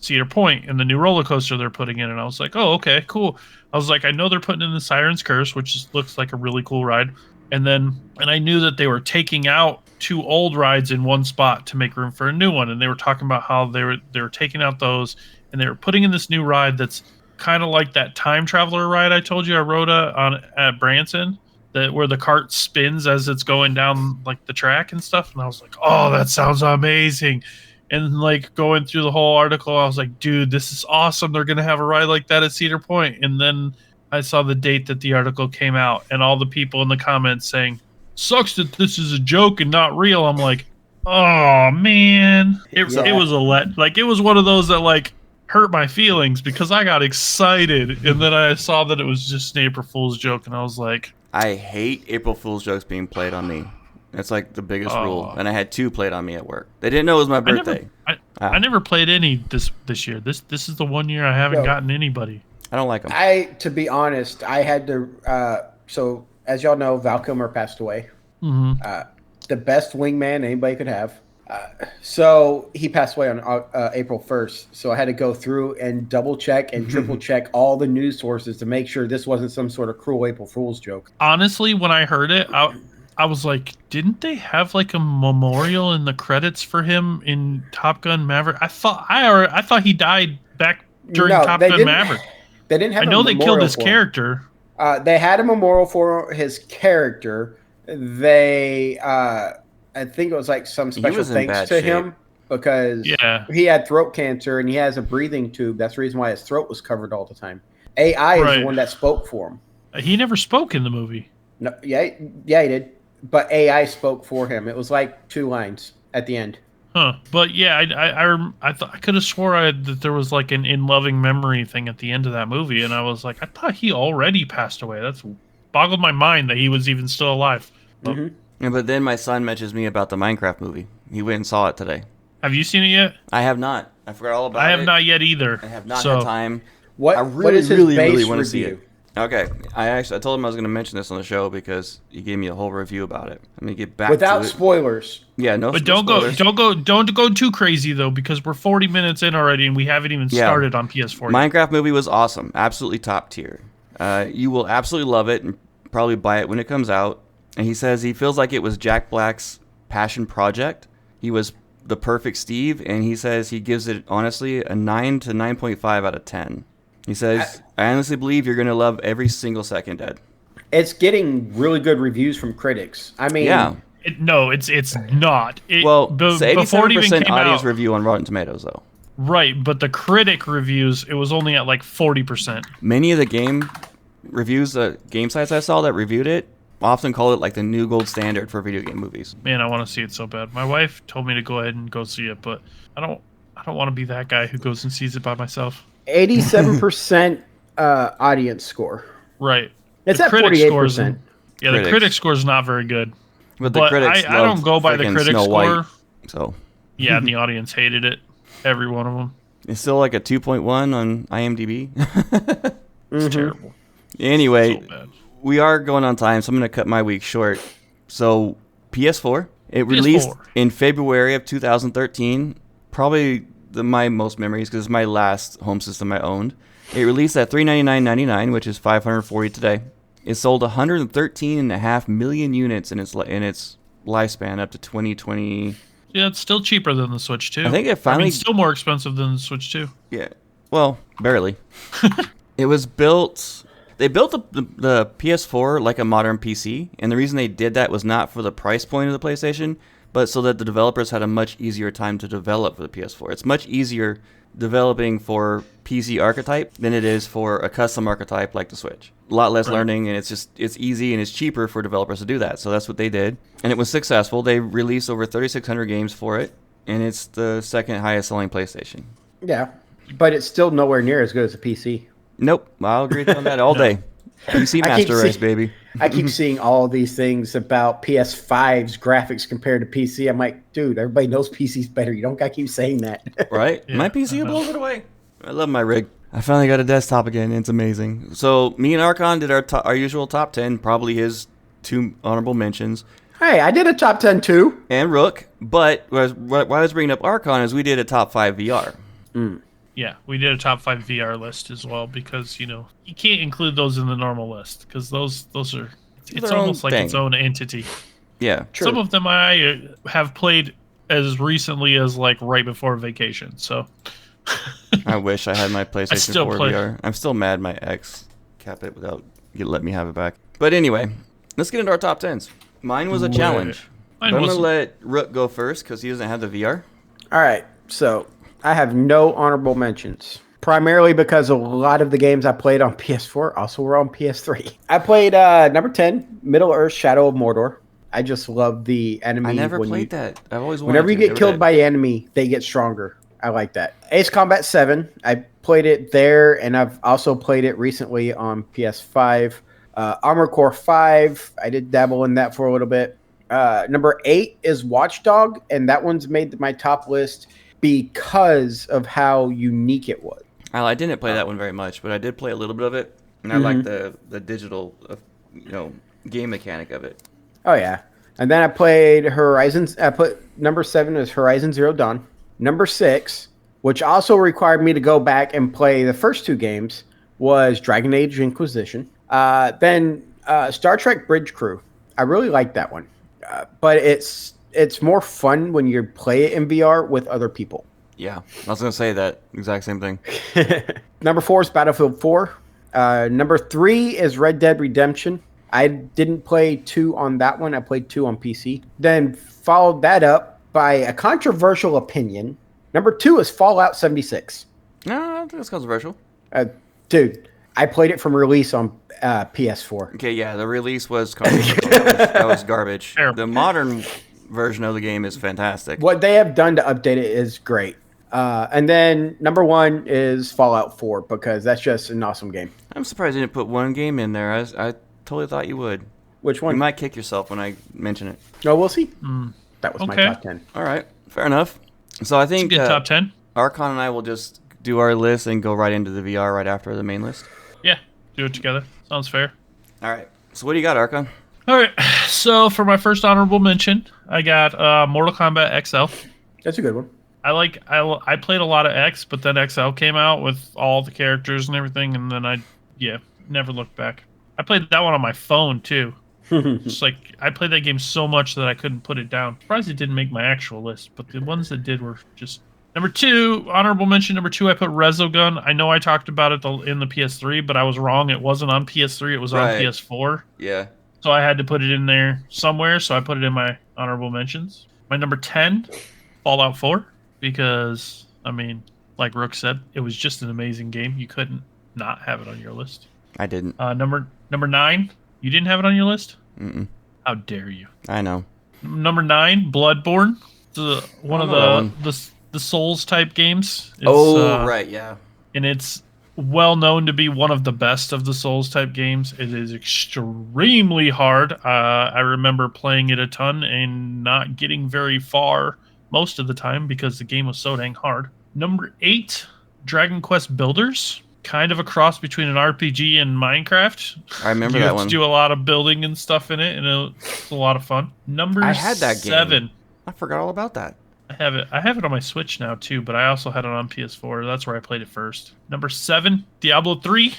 Cedar Point and the new roller coaster they're putting in, and I was like, oh, okay, cool. I was like, I know they're putting in the Siren's Curse, which looks like a really cool ride. And I knew that they were taking out 2 old rides in one spot to make room for a new one. And they were talking about how they were taking out those and they were putting in this new ride that's kind of like that time traveler ride I told you I rode at Branson, where the cart spins as it's going down like the track and stuff. And I was like, oh, that sounds amazing. And like going through the whole article, I was like, dude, this is awesome. They're going to have a ride like that at Cedar Point. And then I saw the date that the article came out and all the people in the comments saying, sucks that this is a joke and not real. I'm like, oh man, it was it was one of those that like hurt my feelings because I got excited and then I saw that it was just an April Fool's joke and I was like, I hate April Fool's jokes being played on me. That's like the biggest rule. And I had 2 played on me at work. They didn't know it was my birthday. I never played any this year. This is the one year I haven't gotten anybody. I don't like them. To be honest, I had to. So as y'all know, Val Kilmer passed away. The best wingman anybody could have. So he passed away on April 1st. So I had to go through and double check and triple check all the news sources to make sure this wasn't some sort of cruel April Fool's joke. Honestly, when I heard it, I was like, didn't they have like a memorial in the credits for him in Top Gun Maverick? I thought he died back during Top Gun Maverick. They didn't have. I know they killed his character. They had a memorial for his character. They, I think it was like some special thanks to him because he had throat cancer and he has a breathing tube. That's the reason why his throat was covered all the time. AI is the one that spoke for him. He never spoke in the movie. No, yeah, he did. But AI spoke for him. It was like 2 lines at the end. Huh. But yeah, I thought I could have swore that there was like an in loving memory thing at the end of that movie, and I was like, I thought he already passed away. That's boggled my mind that he was even still alive. But, yeah, but then my son mentions me about the Minecraft movie. He went and saw it today. Have you seen it yet? I have not. I forgot all about it. I have not yet either. I have not had time. What is his really base want to see review? it. Okay, I told him I was going to mention this on the show because you gave me a whole review about it. Let me get back without to it. spoilers. Yeah, no. But don't go too crazy though, because we're 40 minutes in already and we haven't even started on PS4 yet. Minecraft movie was awesome, absolutely top tier. You will absolutely love it and probably buy it when it comes out. And he says he feels like it was Jack Black's passion project. He was the perfect Steve, and he says he gives it honestly a 9 to 9.5 out of 10. He says, I honestly believe you're going to love every single second, Ed. It's getting really good reviews from critics. I mean, it's not. It's 87% audience review on Rotten Tomatoes, though. Right, but the critic reviews, it was only at like 40%. Many of the game reviews, game sites I saw that reviewed it, often call it like the new gold standard for video game movies. Man, I want to see it so bad. My wife told me to go ahead and go see it, but I don't want to be that guy who goes and sees it by myself. 87% audience score. Right. It's at 48%. Yeah, the critic score is not very good. But the critics I don't go by the critic Snow score. White, so. Yeah, and the audience hated it. Every one of them. It's still like a 2.1 on IMDb. It's terrible. Anyway, we are going on time, so I'm going to cut my week short. So, PS4. It released in February of 2013. Probably my most memories because it's my last home system I owned. It released at $399.99, which is $540 today. It sold 113.5 million units in its lifespan up to 2020. Yeah, it's still cheaper than the Switch 2. I think it finally... still more expensive than the Switch 2. Yeah. Well, barely. It was built... They built the PS4 like a modern PC, and the reason they did that was not for the price point of the PlayStation, but so that the developers had a much easier time to develop for the PS4. It's much easier developing for PC archetype than it is for a custom archetype like the Switch. A lot less learning, and it's easy and it's cheaper for developers to do that. So that's what they did, and it was successful. They released over 3,600 games for it, and it's the second highest selling PlayStation. Yeah, but it's still nowhere near as good as a PC. Nope, I'll agree on that all day. PC Master Race, baby. I keep seeing all these things about PS5's graphics compared to PC. I'm like, dude, everybody knows PC's better. You don't got to keep saying that. Right? Yeah, My PC will blow it away. I love my rig. I finally got a desktop again. It's amazing. So me and Archon did our usual top 10, probably his 2 honorable mentions. Hey, I did a top 10 too. And Rook, but why I was bringing up Archon is we did a top 5 VR. Yeah, we did a top 5 VR list as well because, you can't include those in the normal list because those are, it's almost like its own entity. Yeah. True. Some of them I have played as recently as like right before vacation, so. I wish I had my PlayStation 4 play. VR. I'm still mad my ex kept it without letting me have it back. But anyway, let's get into our top 10s. Mine was a challenge. Mine But I'm going was- to let Rook go first because he doesn't have the VR. All right, so I have no honorable mentions. Primarily because a lot of the games I played on PS4 also were on PS3. I played number 10, Middle-earth: Shadow of Mordor. I just love the enemy. I never played that. I've always wanted Whenever you to. get Never killed did. by the enemy, they get stronger. I like that. Ace Combat 7. I played it there, and I've also played it recently on PS5. Armored Core 5. I did dabble in that for a little bit. Number 8 is Watchdog, and that one's made my top list because of how unique it was. I didn't play that one very much, but I did play a little bit of it, and I like the digital, game mechanic of it. Oh yeah, and then I played Horizons. I put number 7 is Horizon Zero Dawn. Number 6, which also required me to go back and play the first 2 games, was Dragon Age Inquisition. Then Star Trek Bridge Crew. I really like that one, but it's more fun when you play it in VR with other people. Yeah, I was gonna say that exact same thing. Number 4 is Battlefield 4. Number 3 is Red Dead Redemption. I didn't play 2 on that one. I played 2 on PC. Then followed that up by a controversial opinion. Number 2 is Fallout 76. No, I don't think it's controversial. Dude, I played it from release on PS4. Okay, yeah, the release was controversial. that was garbage. Terrible. The modern version of the game is fantastic. What they have done to update it is great. And then number 1 is Fallout 4 because that's just an awesome game. I'm surprised you didn't put one game in there. I totally thought you would. Which one? You might kick yourself when I mention it. Oh, we'll see. That was my Okay. top 10. All right, fair enough. So I think Good top 10. Archon and I will just do our list and go right into the VR right after the main list. Yeah, do it together. Sounds fair. All right. So what do you got, Archon? All right, so for my first honorable mention, I got Mortal Kombat XL. That's a good one. I played a lot of X, but then XL came out with all the characters and everything, and then I never looked back. I played that one on my phone too. Just like I played that game so much that I couldn't put it down. Surprised it didn't make my actual list, but the ones that did were just number 2. Honorable mention number 2. I put Resogun. I know I talked about it in the PS3, but I was wrong. It wasn't on PS3. It was on Right. PS4. Yeah. So I had to put it in there somewhere. So I put it in my honorable mentions. My number 10, Fallout 4, because I mean, like Rook said, it was just an amazing game. You couldn't not have it on your list. I didn't. Number 9, you didn't have it on your list? Mm-mm. How dare you? I know. Number 9, Bloodborne. One of the Souls type games. It's, right, yeah. And it's well known to be one of the best of the Souls type games. It is extremely hard. I remember playing it a ton and not getting very far most of the time because the game was so dang hard. Number 8, Dragon Quest Builders. Kind of a cross between an RPG and Minecraft. I remember You that have one. to do a lot of building and stuff in it, and it's a lot of fun. Number I had that game. 7. I forgot all about that. I have it on my Switch now too, but I also had it on PS4. That's where I played it first. Number 7, Diablo 3.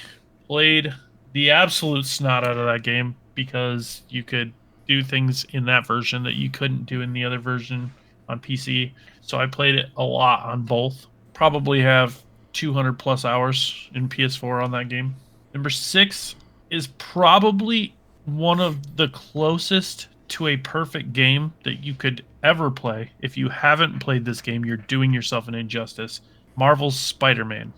Played the absolute snot out of that game because you could do things in that version that you couldn't do in the other version on PC. So I played it a lot on both. Probably have 200 plus hours in PS4 on that game. Number 6 is probably one of the closest to a perfect game that you could ever play, if you haven't played this game, you're doing yourself an injustice. Marvel's Spider-Man.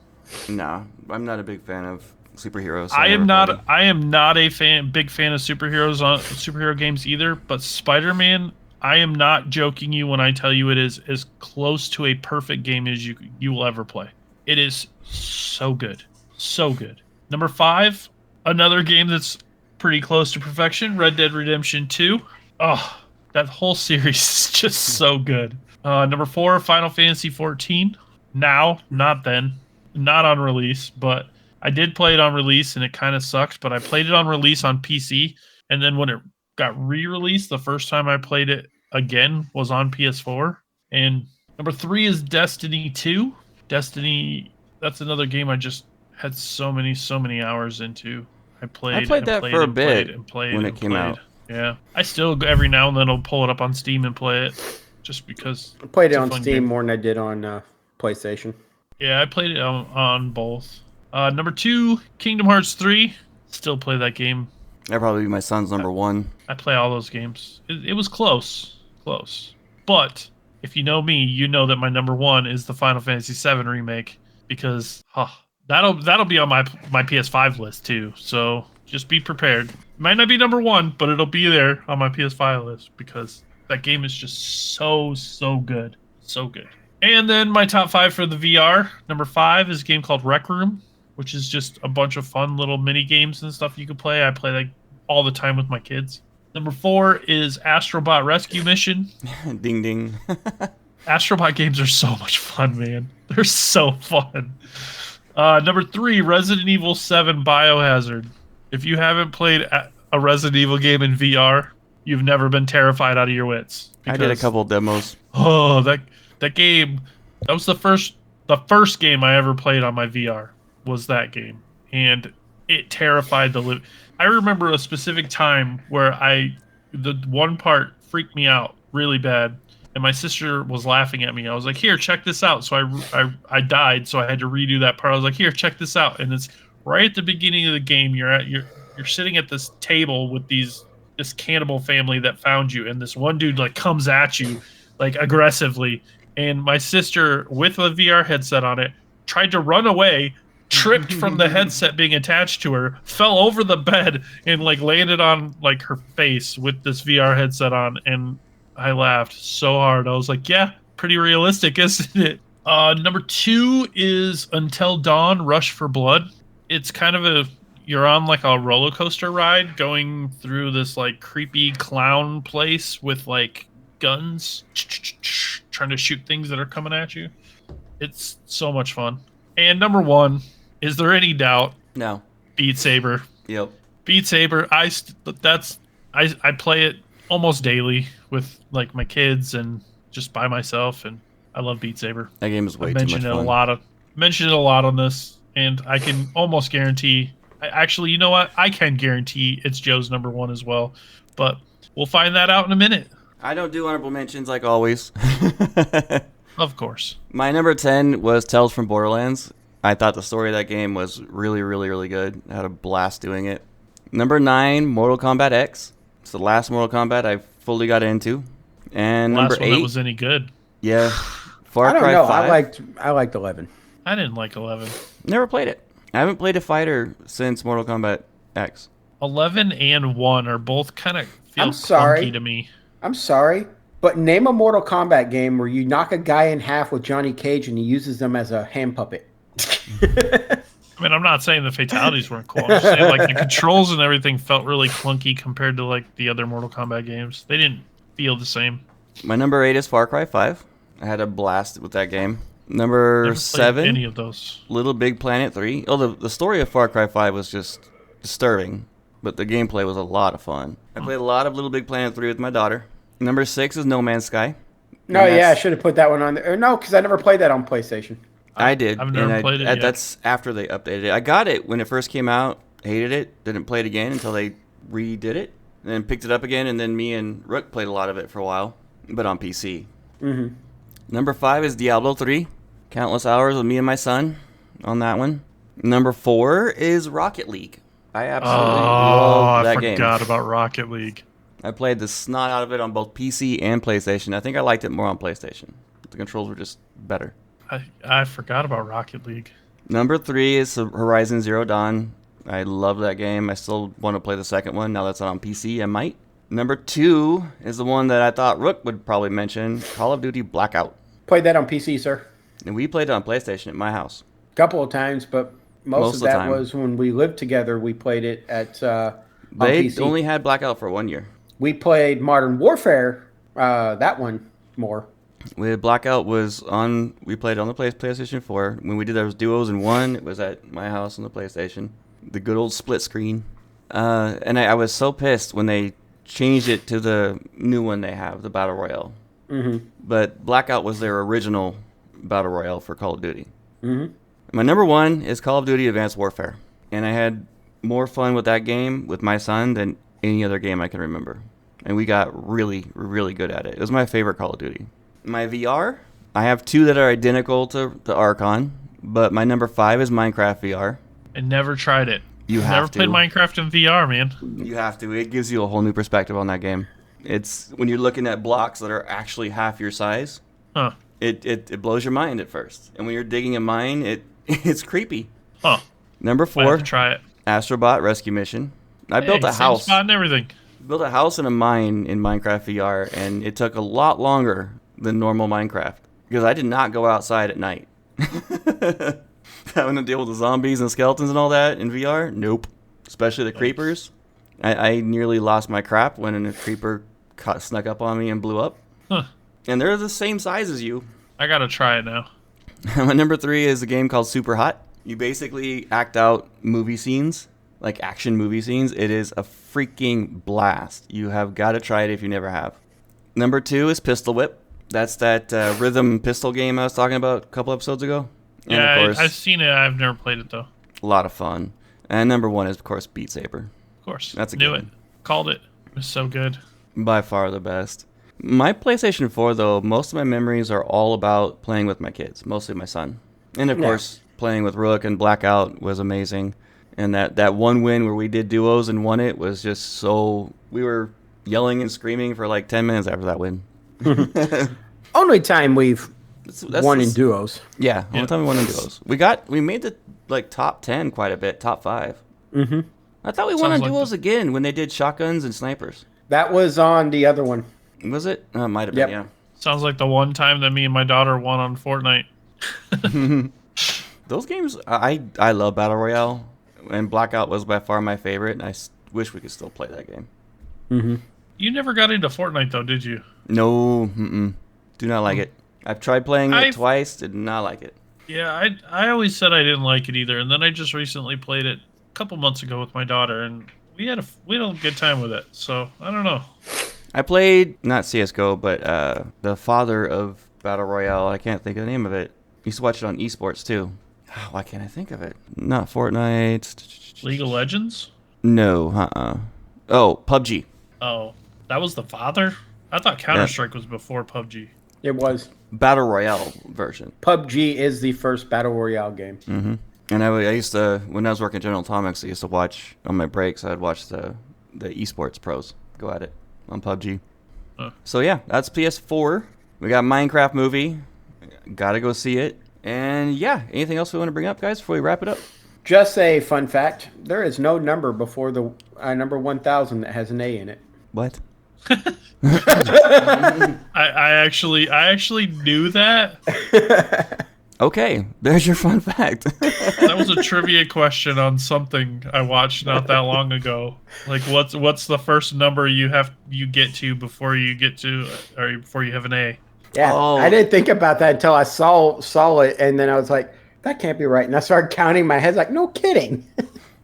No, I'm not a big fan of superheroes. So I am never played them. not. I am not a big fan of superhero games either. But Spider-Man, I am not joking you when I tell you it is as close to a perfect game as you will ever play. It is so good, so good. Number 5, another game that's pretty close to perfection, Red Dead Redemption 2. Oh, that whole series is just so good. Number 4, Final Fantasy 14. Now, not then, not on release, but I did play it on release and it kind of sucked, but I played it on release on PC, and then when it got re-released, the first time I played it again was on PS4. And number 3 is Destiny 2. Destiny, that's another game I just had so many hours into. I played that for a bit when it came out. Yeah, I still every now and then will pull it up on Steam and play it, just because. I played it on Steam more than I did on PlayStation. Yeah, I played it on both. Number 2, Kingdom Hearts 3. Still play that game. That'd probably be my son's number 1. I play all those games. It was close. But if you know me, you know that my number 1 is the Final Fantasy VII remake, because that'll be on my PS5 list too. So just be prepared. It might not be number 1, but it'll be there on my PS5 list because that game is just so good. So good. And then my top 5 for the VR. Number 5 is a game called Rec Room, which is just a bunch of fun little mini games and stuff you can play. I play like all the time with my kids. Number 4 is Astrobot Rescue Mission. Ding ding. Astrobot games are so much fun, man. They're so fun. Number 3, Resident Evil 7 Biohazard. If you haven't played a Resident Evil game in VR, you've never been terrified out of your wits. I did a couple demos. Oh, that game, that was the first game I ever played on my VR was that game. And it terrified the living. I remember a specific time where the one part freaked me out really bad, and my sister was laughing at me. I was like, "Here, check this out." So I died, so I had to redo that part. I was like, "Here, check this out." And it's right at the beginning of the game. You're sitting at this table with this cannibal family that found you, and this one dude like comes at you like aggressively. And my sister, with a VR headset on it, tried to run away, tripped from the headset being attached to her, fell over the bed, and like landed on like her face with this VR headset on. And I laughed so hard. I was like, yeah, pretty realistic, isn't it? Number 2 is Until Dawn, Rush for Blood. It's kind of you're on like a roller coaster ride going through this like creepy clown place with like guns trying to shoot things that are coming at you. It's so much fun. And number 1, is there any doubt? No. Beat Saber. Yep. Beat Saber. I play it almost daily with like my kids and just by myself, and I love Beat Saber. That game is way too much fun. Mentioned it a lot on this, and I can almost guarantee. Actually, you know what? I can guarantee it's Joe's number 1 as well, but we'll find that out in a minute. I don't do honorable mentions like always. Of course. My number 10 was Tales from Borderlands. I thought the story of that game was really, really, really good. I had a blast doing it. Number 9, Mortal Kombat X. It's the last Mortal Kombat I fully got into. And number 8 that was any good. Yeah. Far I don't Cry know. 5. I liked 11. I didn't like 11. Never played it. I haven't played a fighter since Mortal Kombat X. 11 and 1 are both kind of feel clunky to me. I'm sorry, but name a Mortal Kombat game where you knock a guy in half with Johnny Cage and he uses them as a hand puppet. I mean, I'm not saying the fatalities weren't cool. I'm just saying, like, the controls and everything felt really clunky compared to, like, the other Mortal Kombat games. They didn't feel the same. My number 8 is Far Cry 5. I had a blast with that game. Number 7, any of those. Little Big Planet 3. Oh, the story of Far Cry 5 was just disturbing, but the gameplay was a lot of fun. I played a lot of Little Big Planet 3 with my daughter. Number 6 is No Man's Sky. No, yeah, I should have put that one on there. No, because I never played that on PlayStation. I did. I've never played it yet. That's after they updated it. I got it when it first came out, hated it, didn't play it again until they redid it, and then picked it up again, and then me and Rook played a lot of it for a while, but on PC. Mm-hmm. Number 5 is Diablo 3. Countless hours with me and my son on that one. Number 4 is Rocket League. I absolutely love that game. I forgot about Rocket League. I played the snot out of it on both PC and PlayStation. I think I liked it more on PlayStation. The controls were just better. I forgot about Rocket League. Number 3 is Horizon Zero Dawn. I love that game. I still want to play the second one. Now that's on PC, I might. Number 2 is the one that I thought Rook would probably mention, Call of Duty Blackout. Played that on PC, sir. And we played it on PlayStation at my house. A couple of times, but most of the that time. was when we lived together. We played it at on They PC. only had Blackout for 1 year. We played Modern Warfare, that one more. Blackout was on. We played it on the PlayStation 4. When we did those duos in one, it was at my house on the PlayStation. The good old split screen. And I was so pissed when they changed it to the new one they have, the Battle Royale. Mm-hmm. But Blackout was their original Battle Royale for Call of Duty. Mm-hmm. My number 1 is Call of Duty Advanced Warfare. And I had more fun with that game with my son than any other game I can remember. And we got really, really good at it. It was my favorite Call of Duty. My VR, I have 2 that are identical to the Archon, but my number 5 is Minecraft VR. I never tried it. You have never to. played Minecraft in VR, man. You have to. It gives you a whole new perspective on that game. It's when you're looking at blocks that are actually half your size. Huh. It blows your mind at first, and when you're digging a mine, it's creepy. Huh. Number I have 4, to try it. Astrobot Rescue Mission. I built a Same house. spot and everything. Built a house and a mine in Minecraft VR, and it took a lot longer than normal Minecraft because I did not go outside at night. Having to deal with the zombies and skeletons and all that in VR, nope. Especially the creepers. I nearly lost my crap when a creeper snuck up on me and blew up. Huh. And they're the same size as you. I gotta try it now. My number 3 is a game called Super Hot. You basically act out movie scenes, like action movie scenes. It is a freaking blast. You have got to try it if you never have. Number 2 is Pistol Whip. That's that rhythm pistol game I was talking about a couple episodes ago. And Yeah, of course, I've seen it. I've never played it though. a lot of fun. And number 1 is, of course, Beat Saber. Of course. That's a Knew good it. one. Called it. It was so good. By far the best. My PlayStation 4, though, most of my memories are all about playing with my kids, mostly my son. And, of course, playing with Rook and Blackout was amazing. And that one win where we did duos and won it was just so... We were yelling and screaming for like 10 minutes after that win. Only time we've That's won in duos. Yeah, only time we won in duos. We made the like top 10 quite a bit, top 5. Mm-hmm. I thought we won on Sounds like duos again when they did shotguns and snipers. That was on the other one. Was it? It might have Yep. been, yeah. Sounds like the one time that me and my daughter won on Fortnite. Those games, I love Battle Royale, and Blackout was by far my favorite, and I wish we could still play that game. Mm-hmm. You never got into Fortnite though, did you? No, do not like it. I've tried playing it I've- twice, did not like it. Yeah, I always said I didn't like it either, and then I just recently played it a couple months ago with my daughter, and we had a good time with it. So I don't know. I played, not CSGO, but the father of Battle Royale, I can't think of the name of it. Used to watch it on esports too. Why can't I think of it? Not Fortnite. League of Legends? No, Oh, PUBG. Oh, that was the father? I thought Counter-Strike was before PUBG. It was. Battle Royale version. PUBG is the first Battle Royale game. Mm-hmm. And I used to, when I was working at General Atomics, I used to watch, on my breaks, I'd watch the esports pros go at it on PUBG. Huh. So yeah, that's PS4. We got Minecraft movie. Gotta go see it. And yeah, anything else we want to bring up, guys, before we wrap it up? Just a fun fact: there is no number before the number 1000 that has an A in it. What? I actually knew that. Okay, there's your fun fact. That was a trivia question on something I watched not that long ago. Like, what's the first number you get to before you get to, or before you have an A? Yeah, Oh. I didn't think about that until I saw it, and then I was like, that can't be right. And I started counting my head, like, no kidding.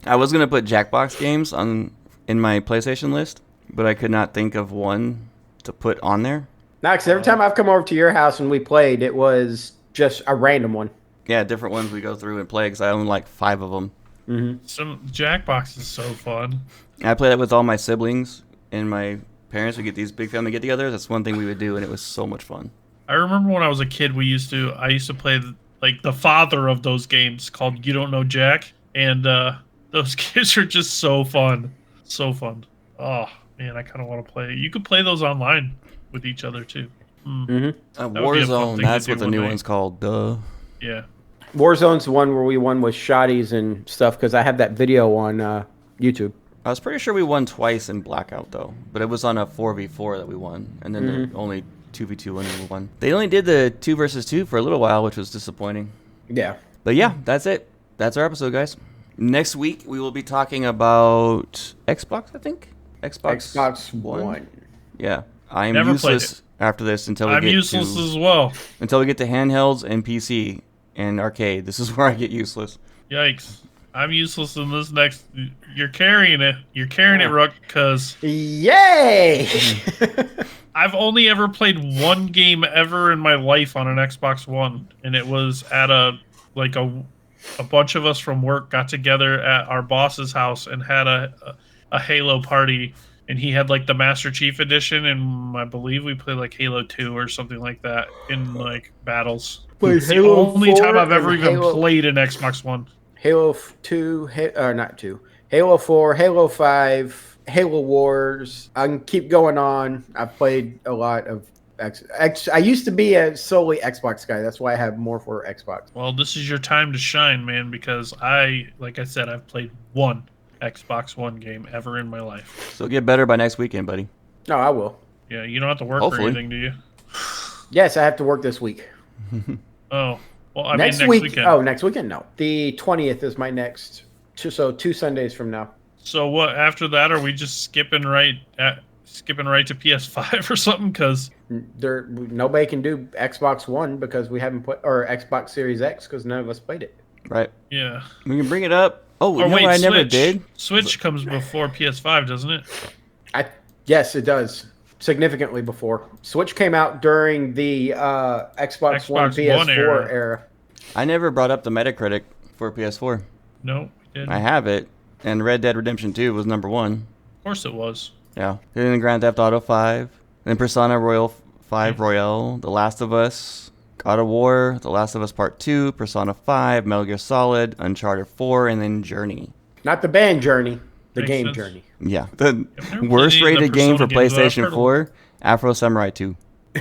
I was gonna put Jackbox games in my PlayStation list, but I could not think of one to put on there. No, because every time I've come over to your house and we played, it was just a random one. Yeah, different ones we go through and play because I own like 5 of them. Mm-hmm. Some Jackbox is so fun. I play that with all my siblings and my parents would get these big family get-togethers. That's one thing we would do, and it was so much fun. I remember when I was a kid, I used to play like the father of those games called You Don't Know Jack, and those games are just so fun, so fun. Oh, Man, I kind of want to play. You could play those online with each other too. Mm-hmm. That would be a fun Warzone, thing to that's do what the one new night. one's called. Duh. Yeah. Warzone's the one where we won with shotties and stuff because I have that video on YouTube. I was pretty sure we won twice in Blackout, though. But it was on a 4v4 that we won. And then the only 2v2 one we won. They only did the 2 versus 2 for a little while, which was disappointing. Yeah. But yeah, that's it. That's our episode, guys. Next week, we will be talking about Xbox, I think? Xbox One. Yeah. I am Never played useless after this until we I'm get useless to... as well. Until we get to handhelds and PC and arcade. This is where I get useless. Yikes. I'm useless in this next. You're carrying it. You're carrying it, Rook, because Yay! I've only ever played one game ever in my life on an Xbox One, and it was at a bunch of us from work got together at our boss's house and had a Halo party, and he had like the Master Chief edition, and I believe we played like Halo 2 or something like that in like battles. Played It's the Halo only 4 time I've ever and even Halo- played an Xbox One. Halo 2, not 2. Halo 4, Halo 5, Halo Wars. I can keep going on. I've played a lot of I used to be a solely Xbox guy. That's why I have more for Xbox. Well, this is your time to shine, man, because like I said, I've played one Xbox One game ever in my life. So get better by next weekend, buddy. No, I will. Yeah, you don't have to work Hopefully. or anything, do you? Yes, I have to work this week. Oh, well, I next mean week. weekend. Oh, next weekend? No. The 20th is my next. So 2 Sundays from now. So what? After that, are we just skipping right to PS5 or something? Because Nobody can do Xbox One because we haven't put, or Xbox Series X because none of us played it. Right. yeah. We can bring it up. Oh, you Or know wait, what I Switch. never did? Switch comes before PS5, doesn't it? Yes, it does. Significantly before. Switch came out during the Xbox One Xbox One PS4 era. era. I never brought up the Metacritic for PS4. No, we didn't. I have it. And Red Dead Redemption 2 was number 1. Of course it was. Yeah. Then Grand Theft Auto 5. Then Persona Royal 5 Royale. The Last of Us. God of War. The Last of Us Part 2. Persona 5. Metal Gear Solid. Uncharted 4. And then Journey. Not the band Journey, the Makes game sense. Journey. Yeah. The I've never played worst any of the rated game for Persona games, but I've PlayStation heard 4. Afro Samurai 2.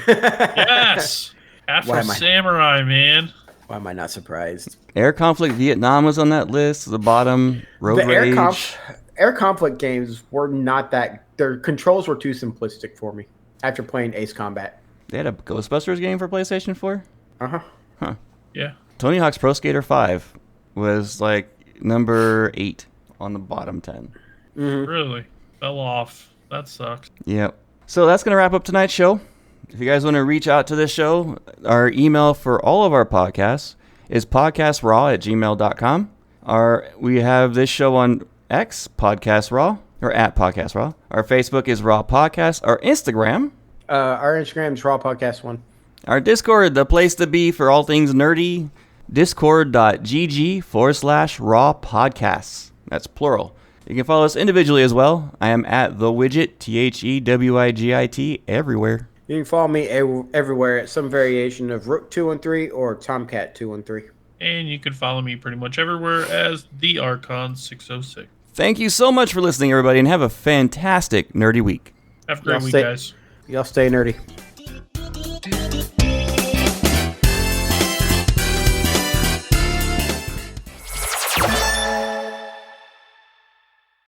Yes! Afro Why am I- Samurai, man. Why am I not surprised? Air Conflict Vietnam was on that list. The bottom. Road The Rage. Air Conflict games were not that. Their controls were too simplistic for me after playing Ace Combat. They had a Ghostbusters game for PlayStation 4. Uh huh. Yeah. Tony Hawk's Pro Skater 5 was like number 8 on the bottom 10. Really? Fell off. That sucks. Yep. So that's going to wrap up tonight's show. If you guys want to reach out to this show, our email for all of our podcasts is podcastraw@gmail.com. We have this show on X, Podcast Raw, or at Podcast Raw. Our Facebook is Raw Podcast. Our Instagram. Our Instagram's Raw Podcast 1. Our Discord, the place to be for all things nerdy, discord.gg/Raw Podcasts. That's plural. You can follow us individually as well. I am at The Wigit, TheWigit, everywhere. You can follow me everywhere at some variation of Rook213 or Tomcat213. And you can follow me pretty much everywhere as the Archon 606. Thank you so much for listening, everybody, and have a fantastic nerdy week. Have a great Y'all week, stay- guys. Y'all stay nerdy.